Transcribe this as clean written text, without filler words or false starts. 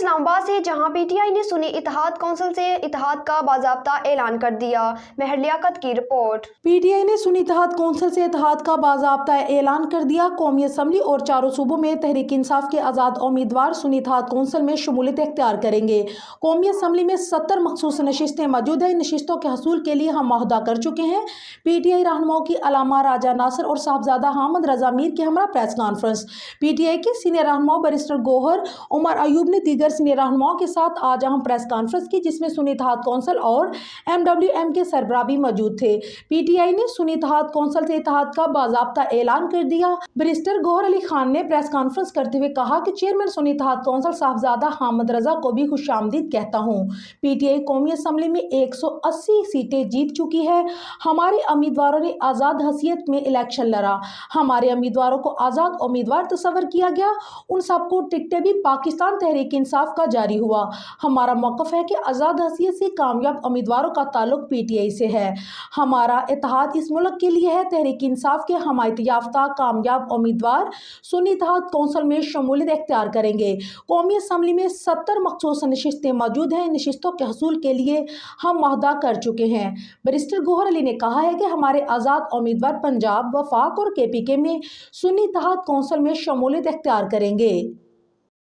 اسلام آباد سے، جہاں پی ٹی آئی نے سنی اتحاد کونسل سے اتحاد کا باضابطہ اعلان کر دیا۔ مہر لیاقت کی رپورٹ۔ پی ٹی آئی نے سنی اتحاد کونسل سے اتحاد کا باضابطہ اعلان کر دیا۔ قومی اسمبلی اور چاروں صوبوں میں تحریک انصاف کے آزاد امیدوار سنی اتحاد کونسل میں شمولیت اختیار کریں گے۔ قومی اسمبلی میں 70 مخصوص نشستیں موجود ہیں۔ ان نشستوں کے حصول کے لیے ہم معاہدہ کر چکے ہیں۔ پی ٹی آئی رہنماؤں کی علامہ راجہ ناصر اور صاحبزادہ حامد رضا میر کے ہمراہ press conference. P T I کے سینئر رہنما بیرسٹر گوہر عمر ایوب نے دیگر سینئر رہنماؤں کے ساتھ آج اہم پریس کانفرنس کی، جس میں سنی اتحاد کونسل اور ایم ڈبلیو ایم کے سربراہ بھی موجود تھے۔ پی ٹی آئی نے سنی اتحاد کونسل سے اتحاد کا باضابطہ اعلان کر دیا۔ بیرسٹر گوہر علی خان نے پریس کانفرنس کرتے ہوئے کہا کہ چیئرمین سنی اتحاد کونسل صاحبزادہ حامد رضا کو بھی خوش آمدید کہتا ہوں۔ پی ٹی آئی قومی اسمبلی میں 180 سیٹیں جیت چکی ہے۔ ہمارے امیدواروں نے آزاد حیثیت میں الیکشن لڑا۔ ہمارے امیدواروں کو آزاد امیدوار تصور کیا گیا۔ ان سب کو ٹکٹیں بھی پاکستان تحریک انصاف کا جاری ہوا۔ ہمارا موقف ہے کہ آزاد حیثیت سے کامیاب امیدواروں کا تعلق پی ٹی آئی سے ہے۔ ہمارا اتحاد اس ملک کے لیے ہے۔ تحریک انصاف کے حمایت یافتہ کامیاب امیدوار سنی اتحاد کونسل میں شمولیت اختیار کریں گے۔ قومی اسمبلی میں 70 مخصوص نشستیں موجود ہیں۔ ان نشستوں کے حصول کے لیے ہم معاہدہ کر چکے ہیں۔ بیرسٹر گوہر علی نے کہا ہے کہ ہمارے آزاد امیدوار پنجاب، وفاق اور کے پی کے میں سنی اتحاد کونسل میں شمولیت اختیار کریں گے۔